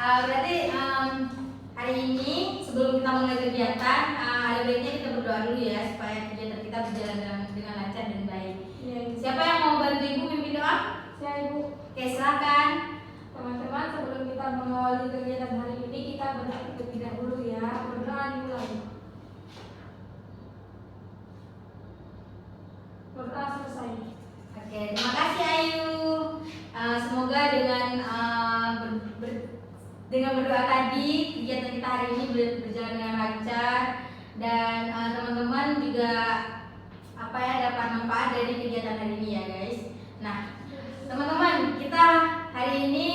Berarti hari ini sebelum kita mulai kegiatan, ada baiknya kita berdoa dulu ya supaya kegiatan kita berjalan dengan lancar dan baik. Ya, siapa yang mau bantu ibu pimpin doa? Saya ibu. Oke, silakan. Teman-teman, sebelum kita mengawali kegiatan hari ini, kita berdoa terlebih dahulu ya. Berdoa dimulai. Berdoa selesai. Oke, terima kasih Ayu. Semoga dengan berdoa tadi kegiatan kita hari ini berjalan dengan lancar dan teman-teman juga dapat manfaat dari kegiatan hari ini ya guys. Nah, teman-teman, kita hari ini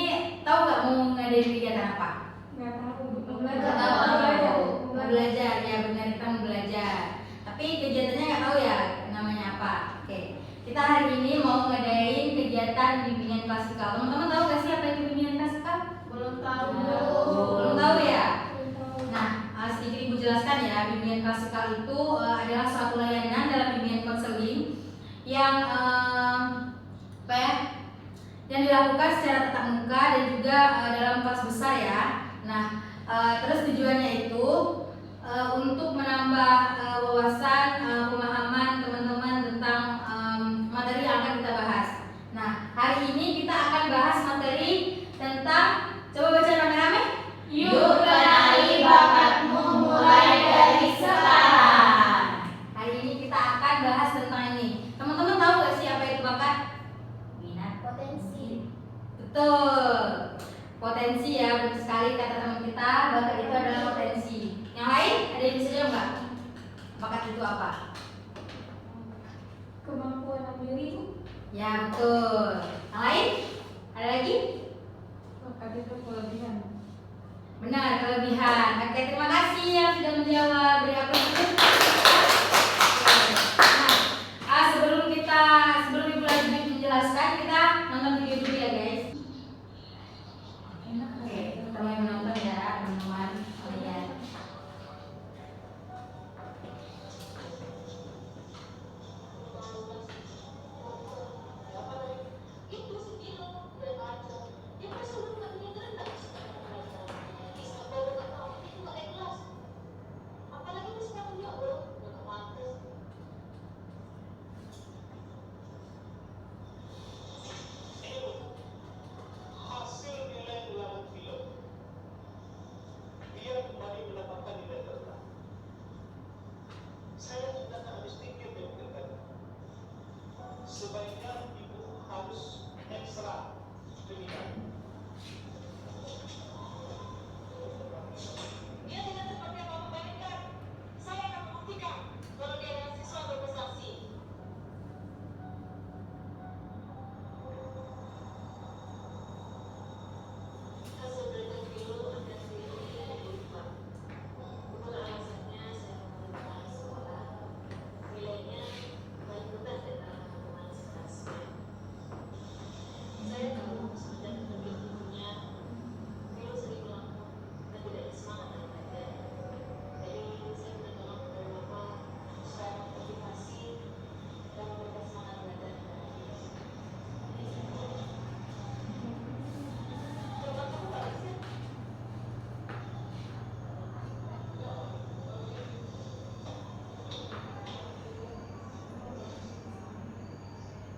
tahu nggak mau ngadain kegiatan apa? Nggak tahu. Mau belajar ya, benar, kita mau belajar. Tapi kegiatannya nggak tahu ya namanya apa. Oke, kita hari ini mau ngadain kegiatan bimbingan klasikal. Teman-teman tahu nggak sih apa itu bimbingan klasikal? Belum tahu. Belum tahu ya. Nah, sedikit ibu jelaskan ya, bimbingan klasikal itu adalah suatu layanan dalam bimbingan konseling yang yang dilakukan secara tatap muka dan juga dalam kelas besar ya. Nah, terus tujuannya itu untuk menambah wawasan, pemahaman teman-teman tentang materi yang akan kita bahas. Nah, hari ini kita akan bahas materi tentang, coba baca rame-rame. Yuk kenali bakatmu mulai dari sekarang. Hari ini kita akan bahas tentang ini. Teman-teman tahu gak sih apa itu bakat? Minat potensi. Betul. Potensi ya, betul sekali kata teman kita. Bakat itu adalah potensi. Yang lain ada yang bisa jawab nggak? Bakat itu apa? Kemampuan mandiri Bu. Ya betul. Yang lain? Ada lagi? Bakat itu kelebihan. Benar, kelebihan. Oke, terima kasih yang sudah menjawab. Beri aplaus dulu. Nah, sebelum ibu lanjut menjelaskan, kita nonton video dulu ya guys. Oke, kita mulai menonton ya teman-teman. Lihat. Hasil nilai ulangan film, dia kembali mendapatkan nilai terendah. Saya juga tak habis pikir memikirkan. Sebaiknya ibu harus ekstra demikian. Dia tidak seperti yang kamu bayangkan. Saya akan membuktikan kalau dia adalah siswa berprestasi. Hasil belajar film akan sedikit berubah. Itulah alasannya saya memulai sekolah. Nilainya paling rendah di antara teman sekelasnya. Saya tahu semenjak terjun ibunya, Vilo sering melamun dan tidak bersemangat dalam belajar. Jadi saya minta tolong kepada Bapak supaya memotivasi dan memberikan semangat belajar kepada Vilo. Jawaban kamu bagus ya?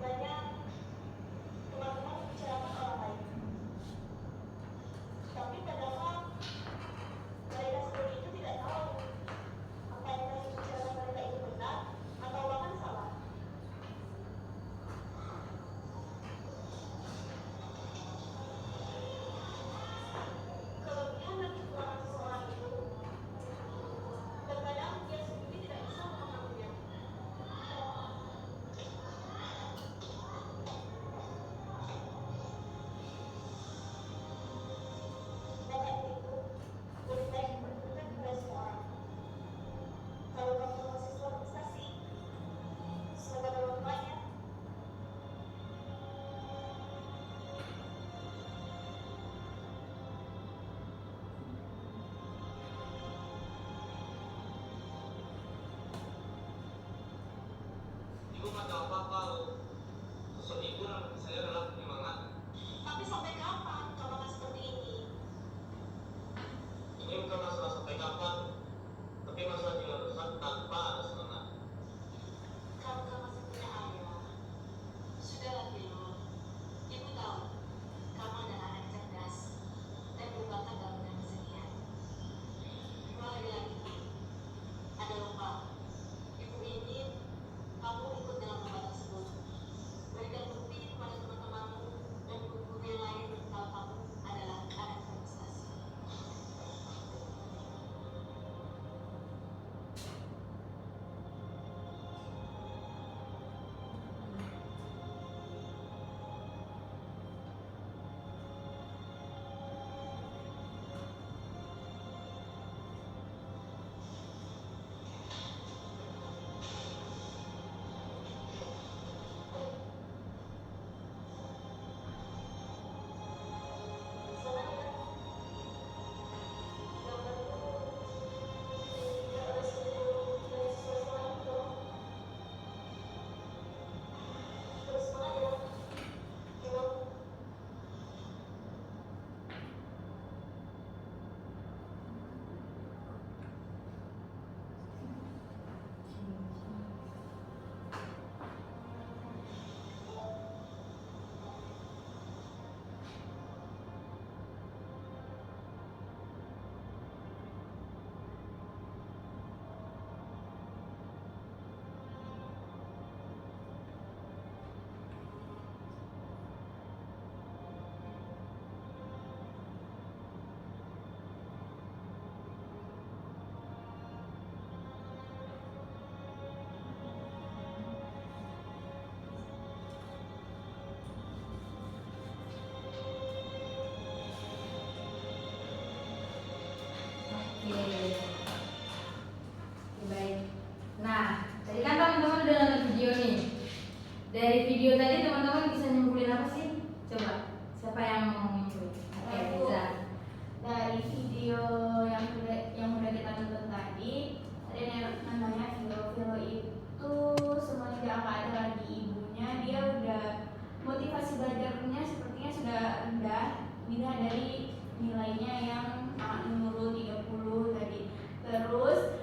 Banyak teman-teman membicarakan orang lain. Tapi padahal mereka sendiri itu tidak tahu apa yang kami bicarakan mereka itu benar atau bahkan salah. Kelebihan dan kekurangan seseorang itu terkadang dia sendiri tidak bisa memahaminya. Bakat itu lebih baik diperkenalkan kepada semua orang. Kalau kamu mahasiswa prestasi, semoga bermanfaatnya. Ibu nggak tahu apa kalau sosok ibu dan saya adalah penyemangat. Tapi sampai kapan kamu akan seperti ini? Oke. Baik. Nah, tadi kan teman-teman udah nonton video nih. Dari video tadi teman-teman bisa nyimpulin apa sih? Coba, siapa yang mau nyimpulin? Oke, bisa. Dari video yang udah kita tonton tadi, ada yang namanya Vilo itu semenjak nggak ada lagi ibunya, dia udah motivasi belajarnya sepertinya sudah rendah, bila dari nilainya yang sangat menurun 30 tadi. Terus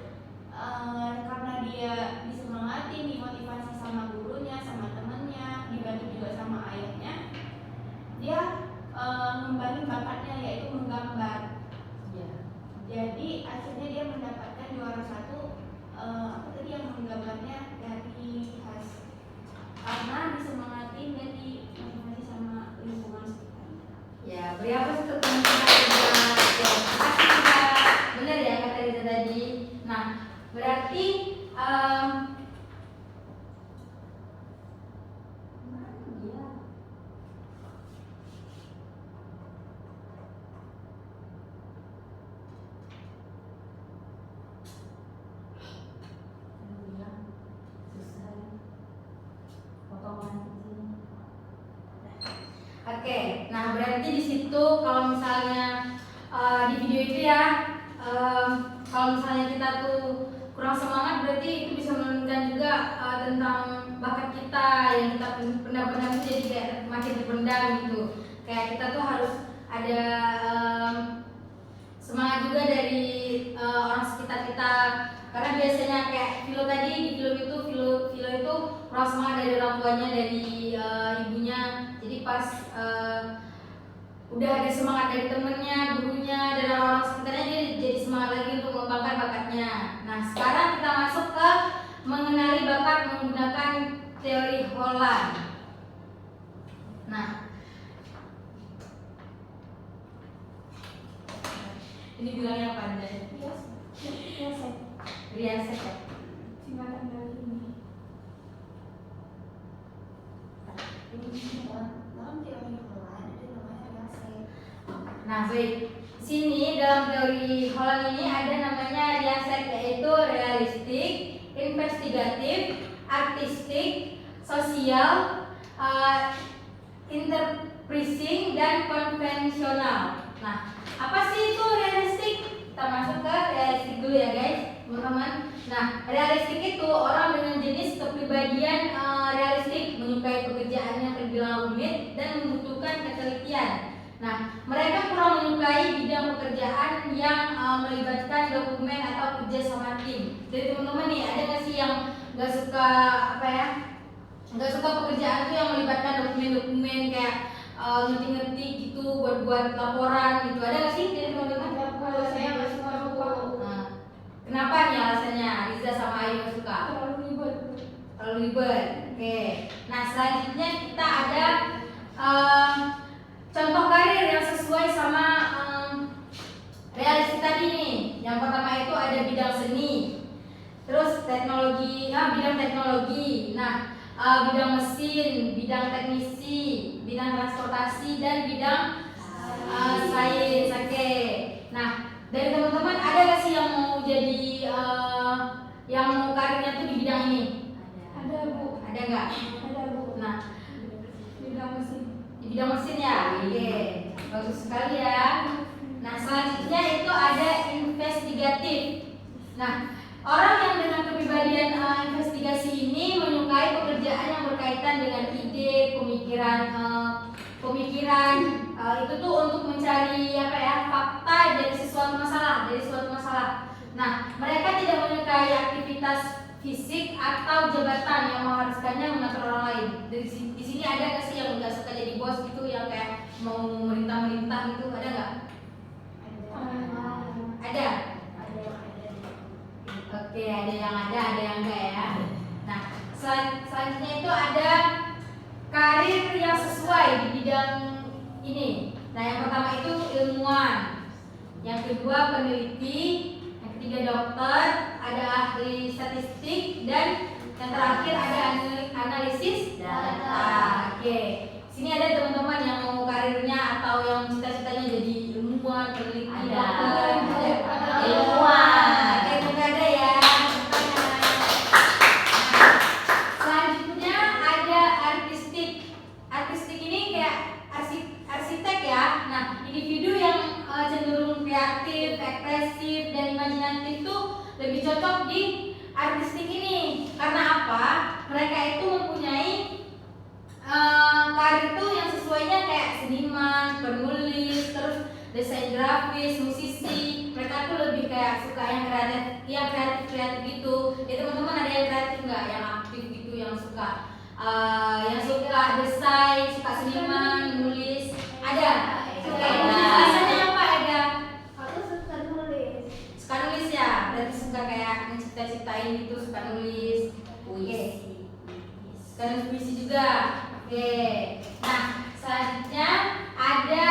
karena dia disemangatin, dimotivasi sama gurunya, sama temennya, dibantu juga sama ayahnya, dia ngembangin bakatnya yaitu menggambar. Iya. Jadi akhirnya dia mendapatkan juara 1 apa tadi yang menggambarnya dari khas, karena disemangatin dan dimotivasi sama lingkungan sekitarnya. Ya, beri apa sih untuk teman-teman Riza? Ya, makasih Riza. Benar ya kata Riza tadi. Nah, berarti mana dia? Susah ya. Potongan di sini. Oke, nah berarti di situ kalau misalnya di video itu ya, kalau misalnya kita tuh kurang semangat, berarti itu bisa menunjukkan juga tentang bakat kita yang kita pendam-pendam itu jadi kayak makin dipendam gitu. Kayak kita tuh harus ada semangat juga dari orang sekitar kita. Karena biasanya kayak Vilo tadi di film itu, Vilo itu kurang semangat dari orang tuanya, dari ibunya. Jadi pas udah ada semangat dari temennya, gurunya, dan orang-orang sekitarnya, dia jadi semangat lagi untuk mengembangkan bakatnya. Nah, sekarang kita masuk ke mengenali bakat menggunakan teori Holland. Nah, ini bilangnya pandai. Riaset ya. Singkatan dari ini. Dalam teori Holland ada namanya Riaset. Nah, baik. Sini dalam teori Holland ini ada namanya Riaset, yaitu realistik, investigatif, artistik, sosial, interpreting, dan konvensional. Nah, apa sih itu realistik? Kita masuk ke realistik dulu ya guys, teman-teman. Nah, realistik itu orang dengan jenis kepribadian realistik, menyukai pekerjaan yang terbilang rumit dan membutuhkan ketelitian. Nah, mereka kurang menyukai bidang pekerjaan yang melibatkan dokumen atau kerja sama tim. Jadi teman-teman nih, ada nggak sih yang nggak suka apa ya? Nggak suka pekerjaan itu yang melibatkan dokumen-dokumen kayak ngerti-ngerti gitu, buat laporan gitu. Ada nggak sih dari teman-teman? Kalau saya nggak suka buku, Nah, kenapa nih alasannya? Riza sama Ayu nggak suka? terlalu ribet. Terlalu ribet. Oke. Nah, selanjutnya kita ada contoh karir yang sesuai sama realistik tadi nih. Yang pertama itu ada bidang seni, terus teknologi, bidang teknologi. Nah, bidang mesin, bidang teknisi, bidang transportasi, dan bidang sains. Oke. Nah, dari teman-teman ada nggak sih yang mau jadi yang mau karirnya tuh di bidang ini? Ada bu, Ada nggak? ada bu. Nah, Bidang mesin. di bidang mesin ya. Oke, bagus sekali ya. Nah, selanjutnya itu ada investigatif. Nah, orang yang dengan kepribadian investigasi ini menyukai pekerjaan yang berkaitan dengan ide, pemikiran itu tuh untuk mencari apa ya, fakta dari suatu masalah. Nah, mereka tidak menyukai aktivitas fisik atau jabatan yang mengharuskannya mengatur orang lain. Di sini ada nggak sih yang nggak suka jadi bos gitu, yang kayak mau merintah gitu, ada nggak? Ada. Oke, ada yang enggak ya. Nah, selanjutnya itu ada karir yang sesuai di bidang ini. Nah, yang pertama itu ilmuwan, yang kedua peneliti, yang ketiga dokter, ada ahli statistik, dan yang terakhir ada analisis data. Oke, sini ada teman-teman yang mau karirnya atau yang cita-citanya jadi ilmuwan, peneliti, dokter. kreatif, ekspresif, dan imajinatif tuh lebih cocok di artistik ini. Karena apa? Mereka itu mempunyai karir tuh yang sesuainya kayak seniman, penulis, terus desain grafis, musisi. Mereka tuh lebih kayak suka yang kreatif gitu. Ya teman-teman, ada yang kreatif nggak? Yang aktif gitu, yang suka desain, suka seniman, nulis? Ada. Oke. Biasanya apa ada? Aku suka nulis. Suka nulis ya. Berarti suka kayak mencipta-ciptain gitu, suka nulis. Oke. Suka nulis puisi juga. Oke. Nah, selanjutnya ada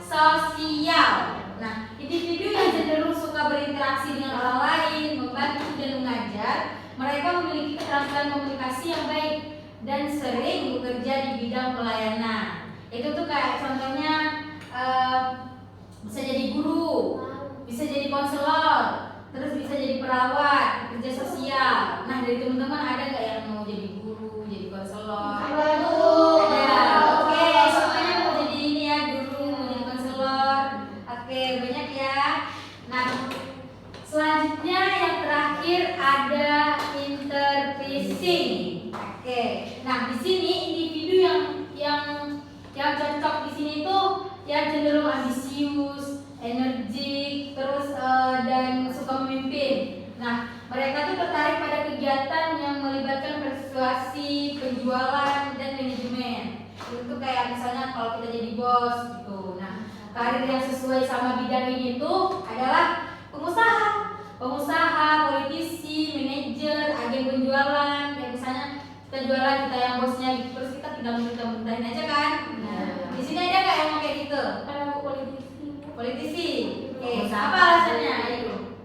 sosial. Nah, individu yang cenderung suka berinteraksi dengan orang lain, membantu dan mengajar, mereka memiliki keterampilan komunikasi yang baik dan sering bekerja di bidang pelayanan. Itu tuh kayak contohnya bisa jadi guru, bisa jadi konselor, terus bisa jadi perawat, kerja sosial. Nah, dari teman-teman ada nggak yang mau jadi guru, jadi konselor? Ada. Oke, semuanya mau jadi ini ya, guru, mau jadi konselor. Oke, banyak ya. Nah, selanjutnya yang terakhir ada interpreting. Oke, nah di sini individu yang cocok di sini tuh yang cenderung ambisius, energik, terus dan suka memimpin. Nah, mereka tuh tertarik pada kegiatan yang melibatkan persuasi, penjualan, dan manajemen. Itu kayak misalnya kalau kita jadi bos gitu. Nah, karir yang sesuai sama bidang ini tuh adalah pengusaha, politisi, manajer, agen penjualan. Kayak misalnya kita jualan, kita yang bosnya gitu, terus kita tinggal minta-mintain aja kan. Nah, di sini ada nggak yang mau kayak gitu? Ada aku Politisi. Oke, apa alasannya? Ayo.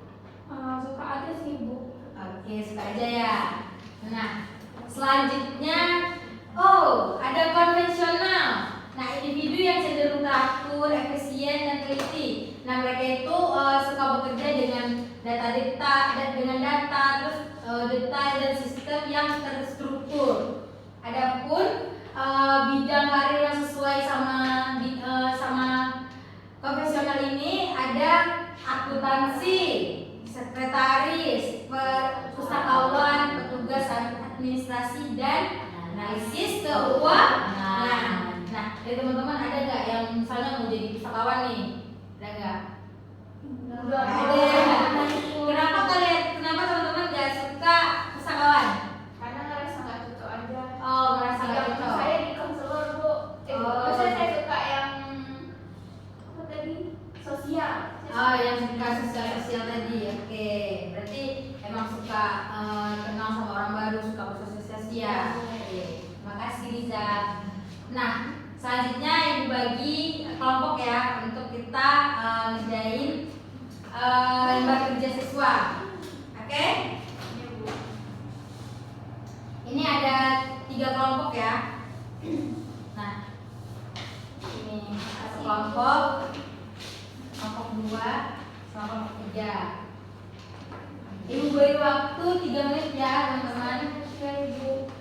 Suka aja sih, Bu. Oke, suka aja ya. Nah, selanjutnya ada konvensional. Nah, individu yang cenderung teratur, efisien, dan teliti. Nah, mereka itu suka bekerja dengan data, terus detail dan sistem yang terstruktur. Adapun bidang karir yang sesuai sama konvensional ini ada akuntansi, sekretaris, pustakawan, petugas administrasi, dan analisis keuangan. Nah, dari teman-teman ada nggak yang misalnya mau jadi pustakawan nih? Ada nggak? Enggak Ada. Kenapa teman-teman nggak suka pustakawan? Karena ngerasa nggak cocok aja. Oh, ngerasa nggak cocok. Saya di konselor, Bu. Maksudnya saya suka yang apa tadi? Sosial. Oh, yang suka sosial tadi. Oke, berarti emang suka kenal sama orang baru, suka bersosialisasi ya. Oke, terima kasih Riza. Nah, selanjutnya ibu bagi kelompok ya untuk kita ngerjain lembar kerja siswa. Oke? Ini ada 3 kelompok ya. Nah, ini satu kelompok 2 sama kelompok 3. Ibu beri waktu 3 menit ya teman-teman. Ya, Ibu.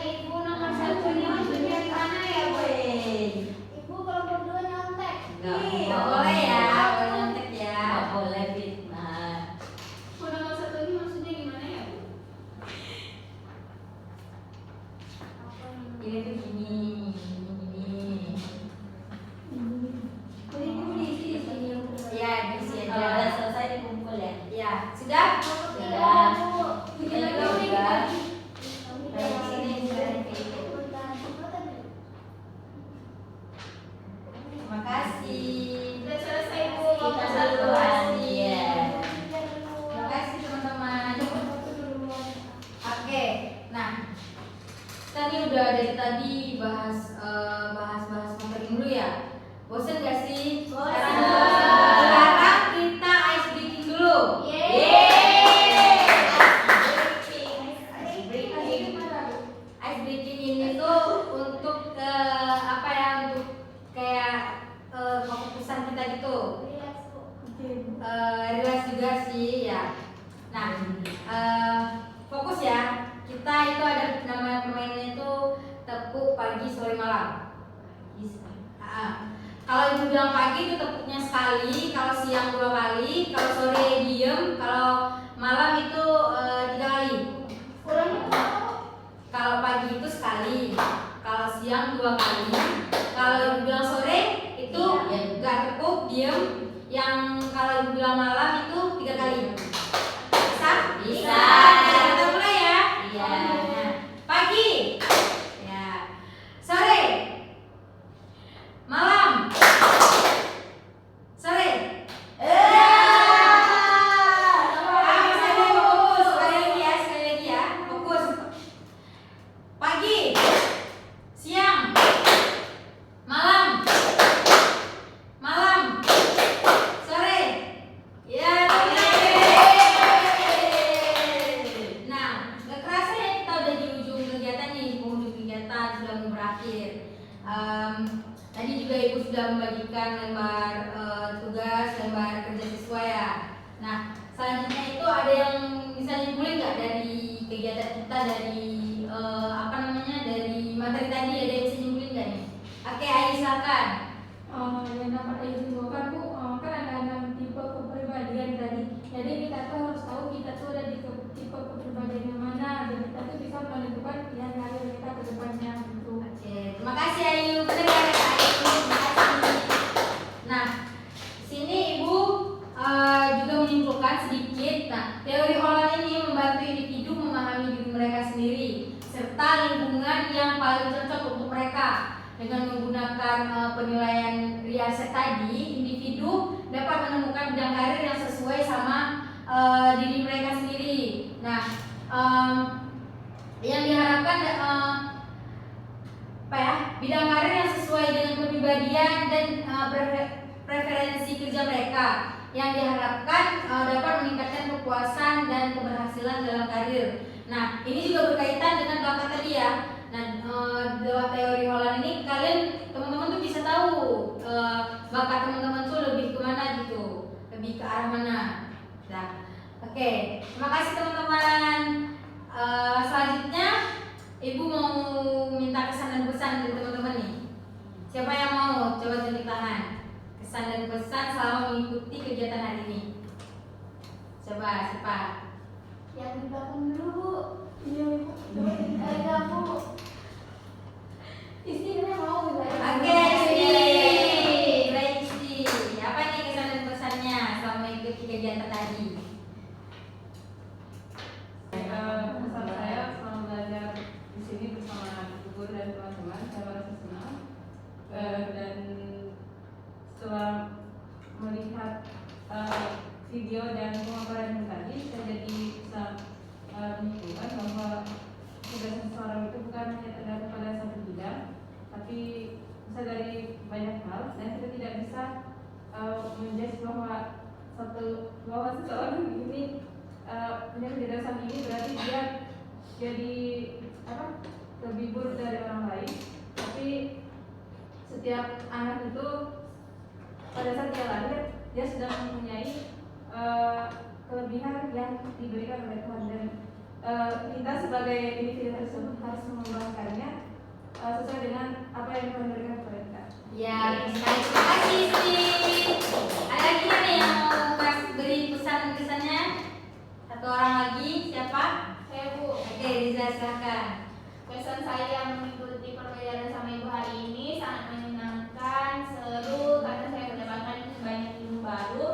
Ibu nomor 1 ini maksudnya di mana ya, Boy? Ibu kelompok 2 nyontek. Nggak boleh ya, boleh nyontek ya. boleh fitnah. Bu, nomor 1 ini maksudnya gimana ya, Bu? Ini tuh gini. Jadi ibu diisi di sini. Ya, diisi Kalau udah aja. selesai dikumpul ya. Ya, sudah? Sudah. Bikin lagi Sudah. unik lagi. Nah, di sini sudah gitu. Terima kasih. Udah selesai, Bu. Kita Kelompok duluan. 1. Iya. Terima kasih teman-teman. Oke, nah kita nih udah dari tadi bahas materi dulu ya. Bosen gak sih? Bosen. Sekarang kita ice breaking dulu. Yeay. ya. Nah, fokus ya. Kita itu ada nama permainannya itu tepuk pagi sore malam. Kalau ibu bilang pagi itu tepuknya sekali, kalau siang 2 kali, kalau sore diem, kalau malam itu 3 kali. Kalau pagi itu sekali, kalau siang 2 kali, kalau ibu bilang sore itu nggak tepuk diem, yang kalau ibu bilang malam itu 3 kali. Bisa? Bisa. Kita mulai ya. Iya. Nah, pagi, ya. Sore, malam, sore. Fokus, sekali lagi ya, fokus. Pagi, siang, malam, sore. Ya, nah, nggak kerasa ya kita udah di ujung kegiatan nih, di penghujung kegiatan sudah mau berakhir. Tadi juga ibu sudah membagikan lembar tugas, lembar kerja siswa ya. Nah, selanjutnya itu ada yang bisa nyimpulin nggak dari kegiatan kita, dari dari materi tadi, ada yang bisa nyimpulin nggak nih? Oke, Ayu silakan. Yang dapat Ayu simpulkan Bu, kan ada 6 tipe kepribadian tadi. Jadi kita tuh harus tahu kita tuh ada di tipe kepribadian yang mana, dan kita tuh bisa menentukan pilihan karir kita ke depannya gitu. Oke, terima kasih Ayu. Benar ya Kak Ayu, terima kasih. Nah, sini Ibu juga menyimpulkan sedikit. Nah, teori Holland ini membantu individu memahami diri mereka sendiri serta lingkungan yang paling cocok untuk mereka. Dengan menggunakan penilaian riaset tadi, individu dapat menemukan bidang karir yang sesuai sama diri mereka sendiri. Nah, yang diharapkan bidang karir yang sesuai dengan kepribadian dan preferensi kerja mereka, yang diharapkan dapat meningkatkan kepuasan dan keberhasilan dalam karir. Nah, ini juga berkaitan dengan bakat tadi ya. Nah, lewat teori Holland ini kalian teman-teman tuh bisa tahu bakat teman-teman tuh lebih kemana gitu, lebih ke arah mana. Nah, oke, terima kasih teman-teman. Selanjutnya Ibu mau minta kesan dan pesan dari teman-teman nih. Siapa yang mau? Coba tunjuk tangan. Kesan dan pesan selama mengikuti kegiatan hari ini. Coba siapa? Yang di belakang dulu Bu. Iya Bu. Ada Bu. Istrinya mau Oke, Isti. Baik, Isti. Apa nih kesan dan pesannya selama mengikuti kegiatan tadi? Pesan saya selama belajar di sini bersama guru dan teman-teman, saya merasa senang dan setelah melihat video dan pemaparan yang tadi, saya jadi bisa menyimpulkan bahwa tugas seseorang itu bukan hanya tergantung pada satu bidang, tapi bisa dari banyak hal, dan kita tidak bisa menjudge bahwa seseorang ini punya kecerdasan ini berarti dia jadi lebih buruk dari orang lain. Tapi setiap anak itu pada saat dia lahir, dia sudah mempunyai kelebihan yang diberikan oleh Tuhan, dan kita sebagai individu tersebut harus mengembangkannya sesuai dengan apa yang Tuhan berikan kepada kita. Ya, baik, terima kasih Isti. Ada lagi nggak nih yang mau beri pesan kesannya? Satu orang lagi, siapa? Saya Bu. Oke, Riza silakan. Pesan saya yang mengikuti perbedaan sama Ibu hari ini sangat menyenangkan, seru karena saya mendapatkan banyak ilmu baru.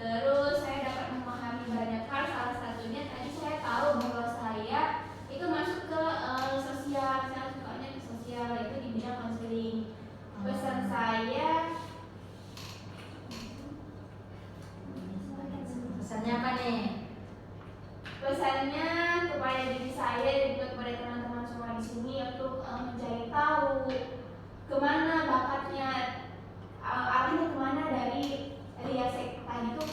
Terus saya dapat memahami banyak hal. Salah satunya tadi saya tahu bahwa saya itu masuk ke sosial, saya sukanya ke sosial, itu di bidang konseling. Pesan saya Pesannya apa nih? pesannya kepada diri saya dan juga kepada teman-teman semua di sini untuk mencari tahu kemana bakatnya, arahnya kemana dari riaset tadi tuh